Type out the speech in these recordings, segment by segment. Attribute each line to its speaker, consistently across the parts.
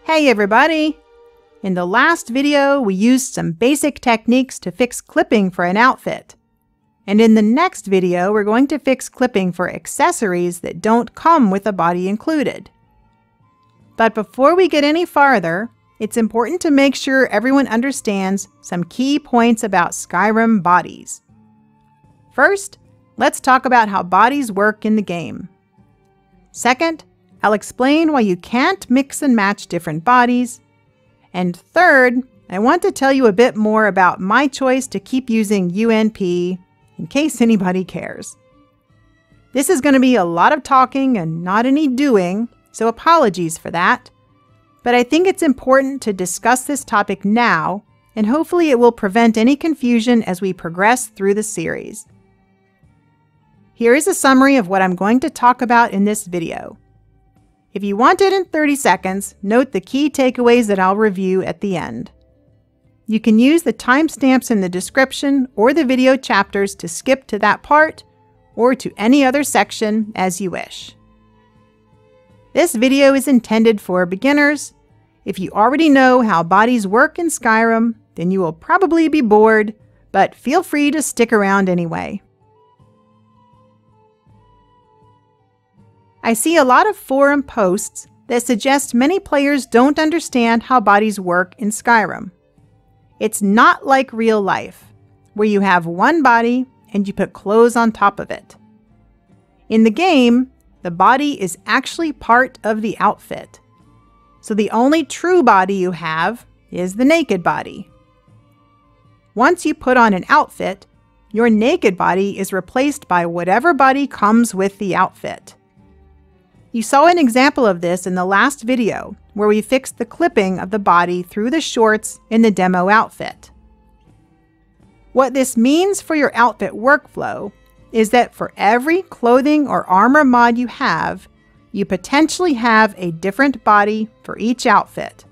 Speaker 1: Hey everybody! In the last video, we used some basic techniques to fix clipping for an outfit. And in the next video, we're going to fix clipping for accessories that don't come with a body included. But before we get any farther, it's important to make sure everyone understands some key points about Skyrim bodies. First, let's talk about how bodies work in the game. Second, I'll explain why you can't mix and match different bodies. And third, I want to tell you a bit more about my choice to keep using BHUNP, in case anybody cares. This is going to be a lot of talking and not any doing, so apologies for that. But I think it's important to discuss this topic now, and hopefully it will prevent any confusion as we progress through the series. Here is a summary of what I'm going to talk about in this video. If you want it in 30 seconds, note the key takeaways that I'll review at the end. You can use the timestamps in the description or the video chapters to skip to that part or to any other section as you wish. This video is intended for beginners. If you already know how bodies work in Skyrim, then you will probably be bored, but feel free to stick around anyway. I see a lot of forum posts that suggest many players don't understand how bodies work in Skyrim. It's not like real life, where you have one body and you put clothes on top of it. In the game, the body is actually part of the outfit. So the only true body you have is the naked body. Once you put on an outfit, your naked body is replaced by whatever body comes with the outfit. You saw an example of this in the last video, where we fixed the clipping of the body through the shorts in the demo outfit. What this means for your outfit workflow is that for every clothing or armor mod you have, you potentially have a different body for each outfit,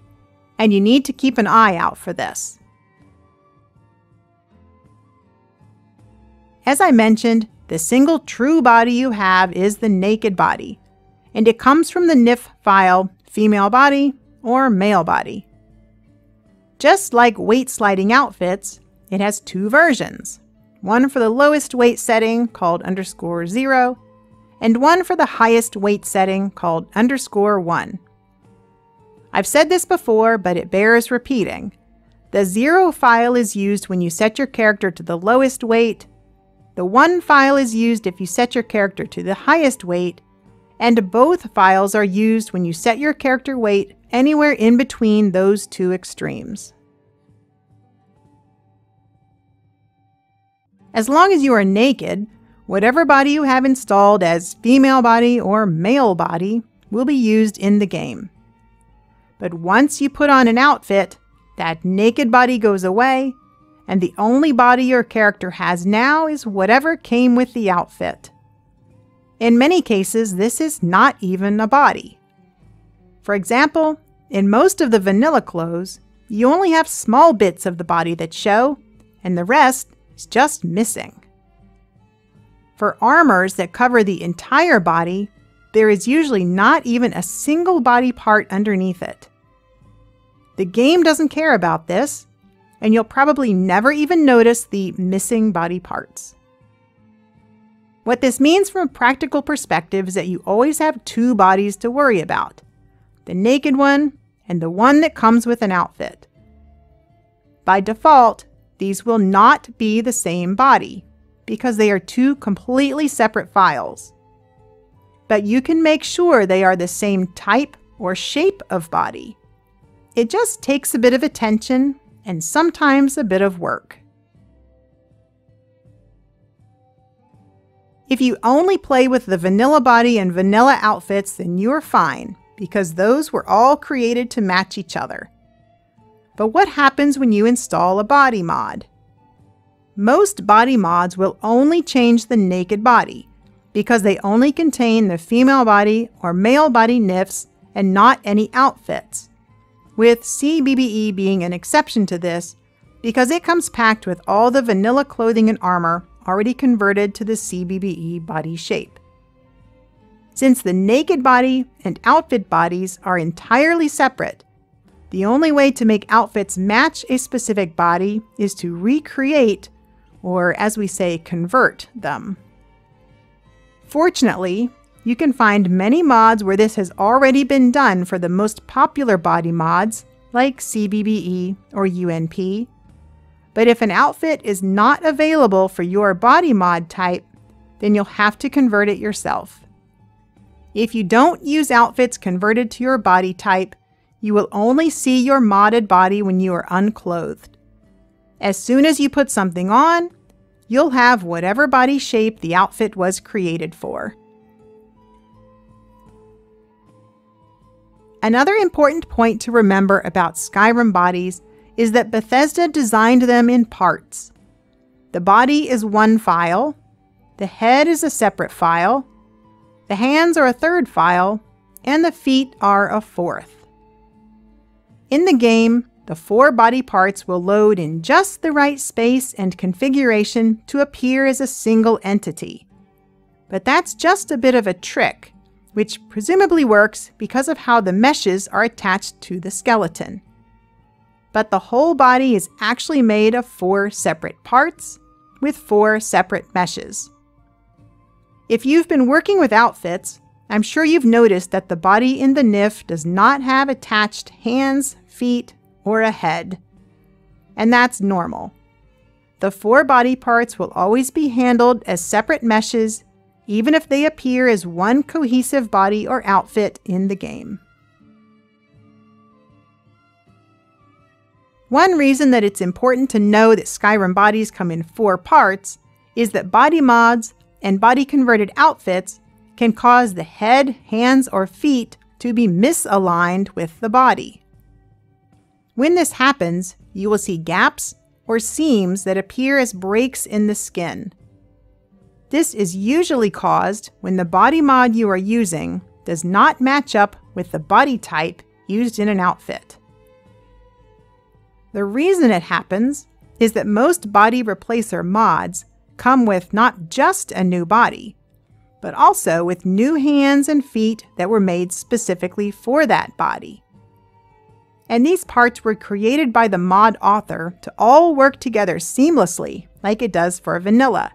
Speaker 1: and you need to keep an eye out for this. As I mentioned, the single true body you have is the naked body, and it comes from the NIF file female body or male body. Just like weight sliding outfits, it has two versions, one for the lowest weight setting called _0, and one for the highest weight setting called _1. I've said this before, but it bears repeating. The 0 file is used when you set your character to the lowest weight, the 1 file is used if you set your character to the highest weight, and both files are used when you set your character weight anywhere in between those two extremes. As long as you are naked, whatever body you have installed as female body or male body will be used in the game. But once you put on an outfit, that naked body goes away, and the only body your character has now is whatever came with the outfit. In many cases, this is not even a body. For example, in most of the vanilla clothes, you only have small bits of the body that show, and the rest is just missing. For armors that cover the entire body, there is usually not even a single body part underneath it. The game doesn't care about this, and you'll probably never even notice the missing body parts. What this means from a practical perspective is that you always have two bodies to worry about, the naked one and the one that comes with an outfit. By default, these will not be the same body because they are two completely separate files. But you can make sure they are the same type or shape of body. It just takes a bit of attention and sometimes a bit of work. If you only play with the vanilla body and vanilla outfits, then you're fine, because those were all created to match each other. But what happens when you install a body mod? Most body mods will only change the naked body, because they only contain the female body or male body NIFs and not any outfits, with CBBE being an exception to this, because it comes packed with all the vanilla clothing and armor already converted to the CBBE body shape. Since the naked body and outfit bodies are entirely separate, The only way to make outfits match a specific body is to recreate, or as we say, convert them. Fortunately, you can find many mods where this has already been done for the most popular body mods, like CBBE or UNP. But if an outfit is not available for your body mod type, then you'll have to convert it yourself. If you don't use outfits converted to your body type, you will only see your modded body when you are unclothed. As soon as you put something on, you'll have whatever body shape the outfit was created for. Another important point to remember about Skyrim bodies is that Bethesda designed them in parts. The body is one file, the head is a separate file, the hands are a third file, and the feet are a fourth. In the game, the 4 body parts will load in just the right space and configuration to appear as a single entity. But that's just a bit of a trick, which presumably works because of how the meshes are attached to the skeleton. But the whole body is actually made of 4 separate parts with 4 separate meshes. If you've been working with outfits, I'm sure you've noticed that the body in the NIF does not have attached hands, feet, or a head. And that's normal. The 4 body parts will always be handled as separate meshes, even if they appear as one cohesive body or outfit in the game. One reason that it's important to know that Skyrim bodies come in 4 parts is that body mods and body-converted outfits can cause the head, hands, or feet to be misaligned with the body. When this happens, you will see gaps or seams that appear as breaks in the skin. This is usually caused when the body mod you are using does not match up with the body type used in an outfit. The reason it happens is that most body replacer mods come with not just a new body, but also with new hands and feet that were made specifically for that body. And these parts were created by the mod author to all work together seamlessly, like it does for vanilla.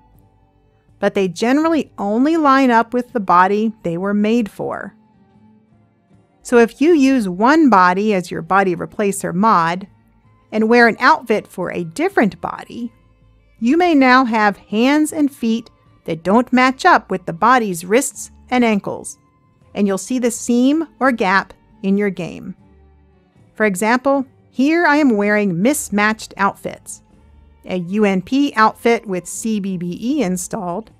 Speaker 1: But they generally only line up with the body they were made for. So if you use one body as your body replacer mod, and wear an outfit for a different body, you may now have hands and feet that don't match up with the body's wrists and ankles, and you'll see the seam or gap in your game. For example, here I am wearing mismatched outfits, a UNP outfit with CBBE installed,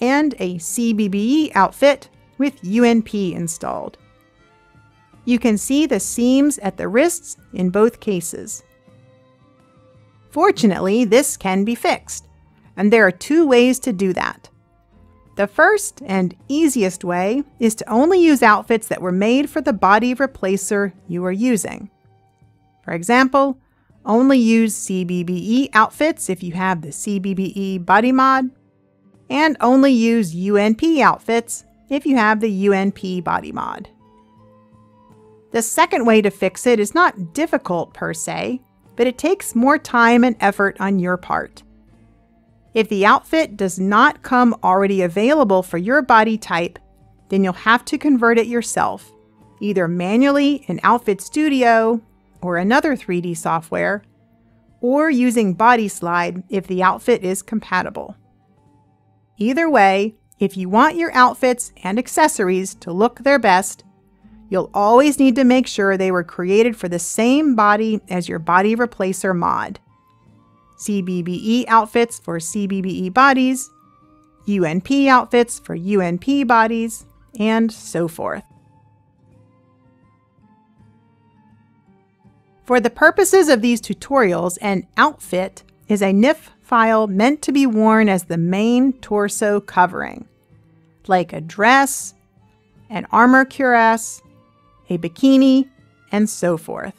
Speaker 1: and a CBBE outfit with UNP installed. You can see the seams at the wrists in both cases. Fortunately, this can be fixed, and there are 2 ways to do that. The first and easiest way is to only use outfits that were made for the body replacer you are using. For example, only use CBBE outfits if you have the CBBE body mod, and only use UNP outfits if you have the UNP body mod. The second way to fix it is not difficult per se, but it takes more time and effort on your part. If the outfit does not come already available for your body type, then you'll have to convert it yourself, either manually in Outfit Studio or another 3D software, or using Body Slide if the outfit is compatible. Either way, if you want your outfits and accessories to look their best, you'll always need to make sure they were created for the same body as your body replacer mod. CBBE outfits for CBBE bodies, UNP outfits for UNP bodies, and so forth. For the purposes of these tutorials, an outfit is a NIF file meant to be worn as the main torso covering, like a dress, an armor cuirass, a bikini, and so forth.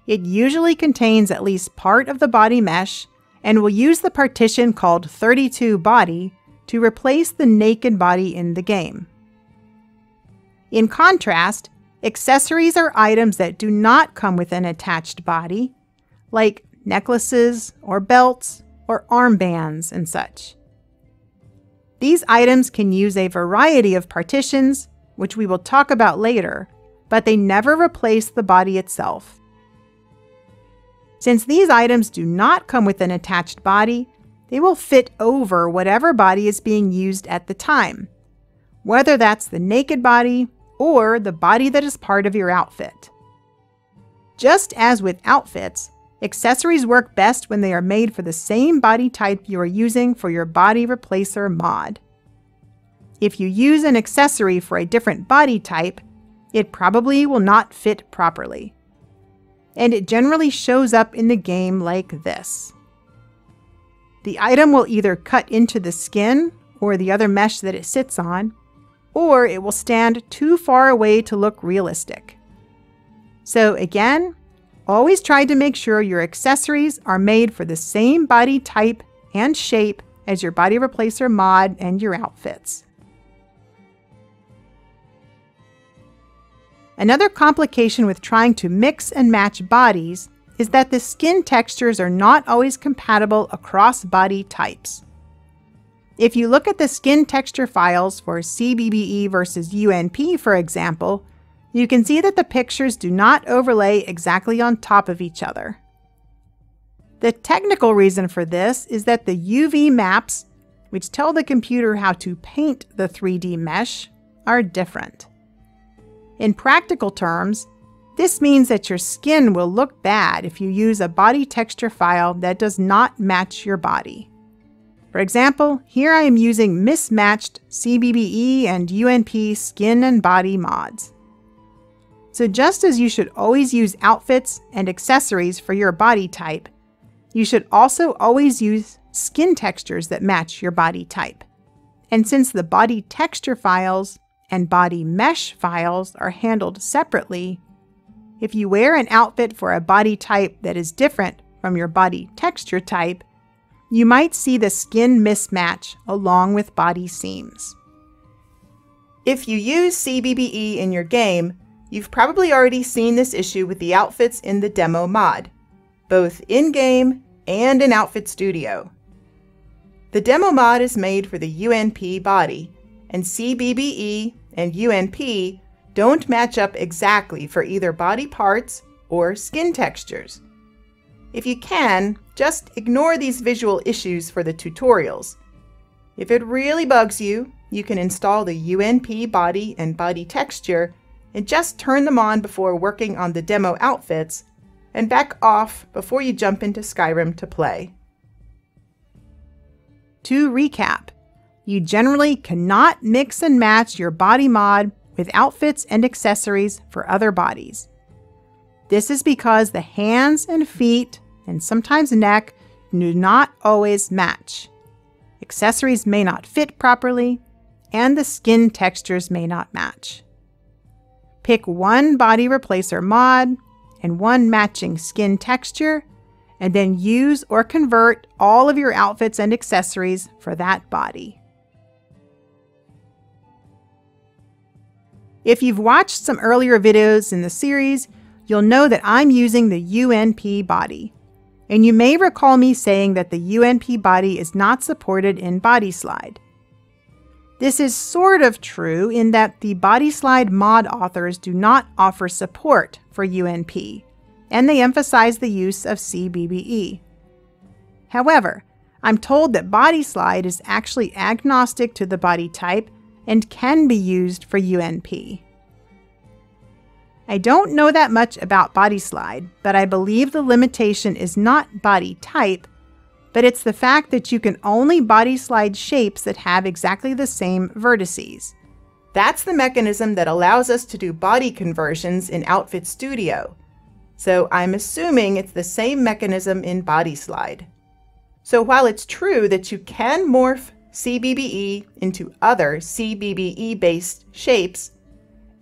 Speaker 1: It usually contains at least part of the body mesh and will use the partition called 32 body to replace the naked body in the game. In contrast, Accessories are items that do not come with an attached body, like necklaces or belts or armbands and such. These items can use a variety of partitions, which we will talk about later, but they never replace the body itself. Since these items do not come with an attached body, they will fit over whatever body is being used at the time, whether that's the naked body or the body that is part of your outfit. Just as with outfits, accessories work best when they are made for the same body type you are using for your body replacer mod. If you use an accessory for a different body type, it probably will not fit properly. And it generally shows up in the game like this. The item will either cut into the skin or the other mesh that it sits on, or it will stand too far away to look realistic. So again, always try to make sure your accessories are made for the same body type and shape as your body replacer mod and your outfits. Another complication with trying to mix and match bodies is that the skin textures are not always compatible across body types. If you look at the skin texture files for CBBE versus UNP, for example, you can see that the pictures do not overlay exactly on top of each other. The technical reason for this is that the UV maps, which tell the computer how to paint the 3D mesh, are different. In practical terms, this means that your skin will look bad if you use a body texture file that does not match your body. For example, here I am using mismatched CBBE and UNP skin and body mods. So just as you should always use outfits and accessories for your body type, you should also always use skin textures that match your body type. And since the body texture files and body mesh files are handled separately, if you wear an outfit for a body type that is different from your body texture type, you might see the skin mismatch along with body seams. If you use CBBE in your game, you've probably already seen this issue with the outfits in the demo mod, both in-game and in Outfit Studio. The demo mod is made for the UNP body, and CBBE and UNP don't match up exactly for either body parts or skin textures. If you can, just ignore these visual issues for the tutorials. If it really bugs you, you can install the UNP body and body texture and just turn them on before working on the demo outfits and back off before you jump into Skyrim to play. To recap, you generally cannot mix and match your body mod with outfits and accessories for other bodies. This is because the hands and feet, and sometimes neck, do not always match. Accessories may not fit properly, and the skin textures may not match. Pick one body replacer mod and one matching skin texture, and then use or convert all of your outfits and accessories for that body. If you've watched some earlier videos in the series, you'll know that I'm using the UNP body. And you may recall me saying that the UNP body is not supported in BodySlide. This is sort of true in that the BodySlide mod authors do not offer support for UNP, and they emphasize the use of CBBE. However, I'm told that BodySlide is actually agnostic to the body type and can be used for UNP. I don't know that much about BodySlide, but I believe the limitation is not body type, but it's the fact that you can only body slide shapes that have exactly the same vertices. That's the mechanism that allows us to do body conversions in Outfit Studio. So I'm assuming it's the same mechanism in BodySlide. So while it's true that you can morph CBBE into other CBBE-based shapes,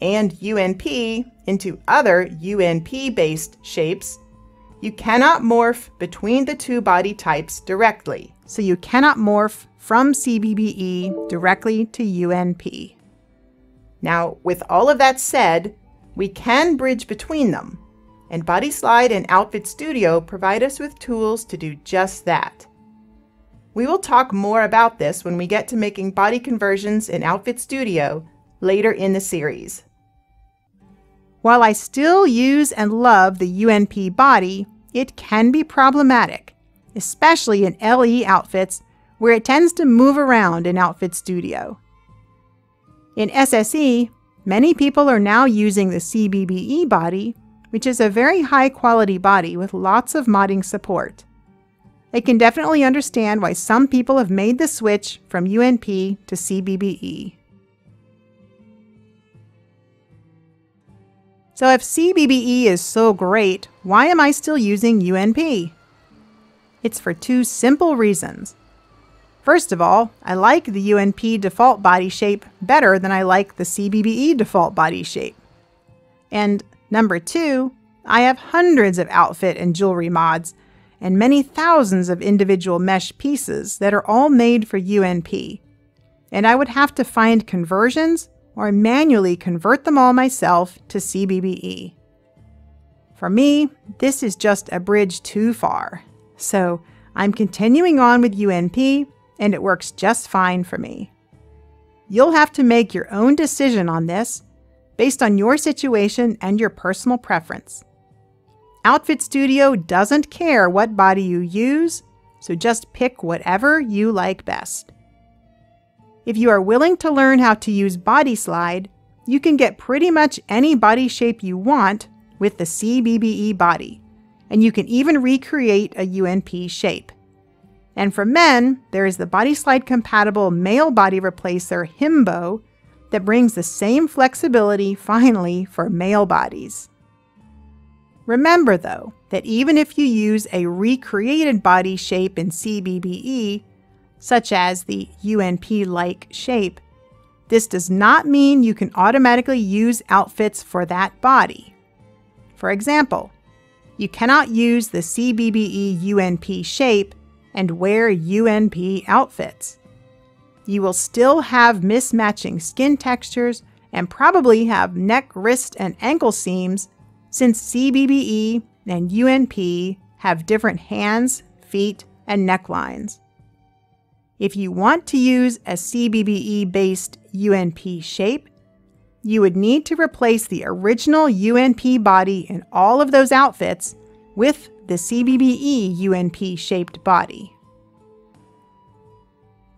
Speaker 1: and UNP into other UNP-based shapes, you cannot morph between the two body types directly. So you cannot morph from CBBE directly to UNP. Now, with all of that said, we can bridge between them, and Body Slide and Outfit Studio provide us with tools to do just that. We will talk more about this when we get to making body conversions in Outfit Studio later in the series. While I still use and love the UNP body, it can be problematic, especially in LE outfits where it tends to move around in Outfit Studio. In SSE, many people are now using the CBBE body, which is a very high quality body with lots of modding support. I can definitely understand why some people have made the switch from UNP to CBBE. So if CBBE is so great, why am I still using UNP? It's for two simple reasons. First of all, I like the UNP default body shape better than I like the CBBE default body shape. And number two, I have hundreds of outfit and jewelry mods and many thousands of individual mesh pieces that are all made for UNP. And I would have to find conversions or manually convert them all myself to CBBE. For me, this is just a bridge too far. So I'm continuing on with UNP, and it works just fine for me. You'll have to make your own decision on this based on your situation and your personal preference. Outfit Studio doesn't care what body you use, so just pick whatever you like best. If you are willing to learn how to use Body Slide, you can get pretty much any body shape you want with the CBBE body, and you can even recreate a UNP shape. And for men, there is the Body Slide compatible male body replacer HIMBO that brings the same flexibility finally for male bodies. Remember though, that even if you use a recreated body shape in CBBE, such as the UNP-like shape, this does not mean you can automatically use outfits for that body. For example, you cannot use the CBBE UNP shape and wear UNP outfits. You will still have mismatching skin textures and probably have neck, wrist, and ankle seams since CBBE and UNP have different hands, feet, and necklines. If you want to use a CBBE-based UNP shape, you would need to replace the original UNP body in all of those outfits with the CBBE UNP-shaped body.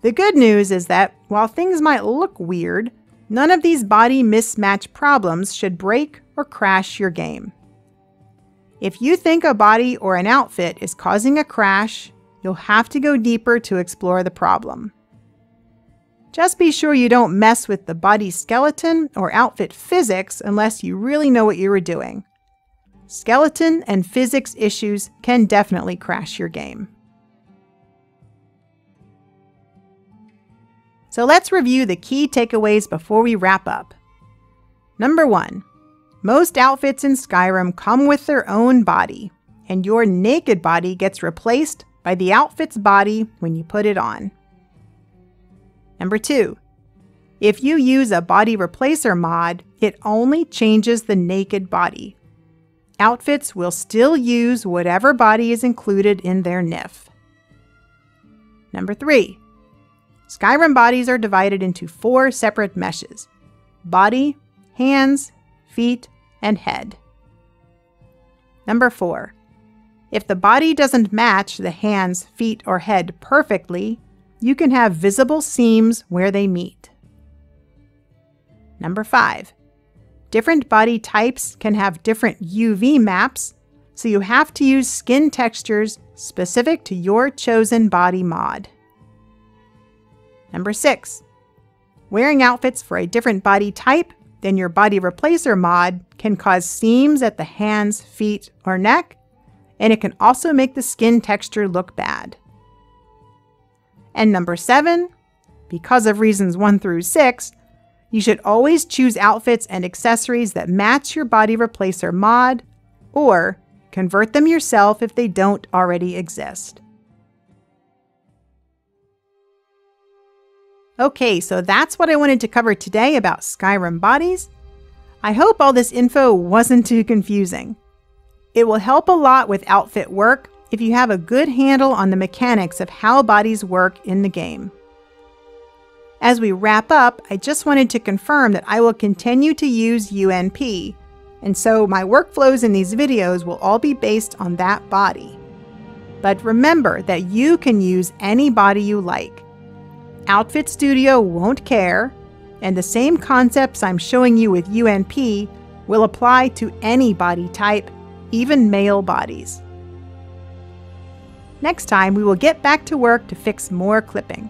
Speaker 1: The good news is that while things might look weird, none of these body mismatch problems should break or crash your game. If you think a body or an outfit is causing a crash, you'll have to go deeper to explore the problem. Just be sure you don't mess with the body skeleton or outfit physics unless you really know what you were doing. Skeleton and physics issues can definitely crash your game. So let's review the key takeaways before we wrap up. Number 1, most outfits in Skyrim come with their own body, and your naked body gets replaced by the outfit's body when you put it on. Number 2, if you use a body replacer mod, it only changes the naked body. Outfits will still use whatever body is included in their NIF. Number 3, Skyrim bodies are divided into 4 separate meshes: body, hands, feet, and head. Number 4, if the body doesn't match the hands, feet, or head perfectly, you can have visible seams where they meet. Number 5, different body types can have different UV maps, so you have to use skin textures specific to your chosen body mod. Number 6, wearing outfits for a different body type than your body replacer mod can cause seams at the hands, feet, or neck, and it can also make the skin texture look bad. And number 7, because of reasons 1 through 6, you should always choose outfits and accessories that match your body replacer mod, or convert them yourself if they don't already exist. Okay, so that's what I wanted to cover today about Skyrim bodies. I hope all this info wasn't too confusing. It will help a lot with outfit work if you have a good handle on the mechanics of how bodies work in the game. As we wrap up, I just wanted to confirm that I will continue to use UNP, and so my workflows in these videos will all be based on that body. But remember that you can use any body you like. Outfit Studio won't care, and the same concepts I'm showing you with UNP will apply to any body type, even male bodies. Next time, we will get back to work to fix more clipping.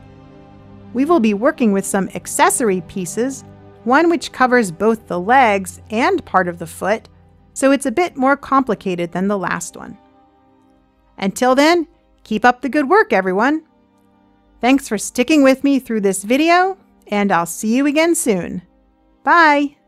Speaker 1: We will be working with some accessory pieces, one which covers both the legs and part of the foot, so it's a bit more complicated than the last one. Until then, keep up the good work, everyone. Thanks for sticking with me through this video, and I'll see you again soon. Bye!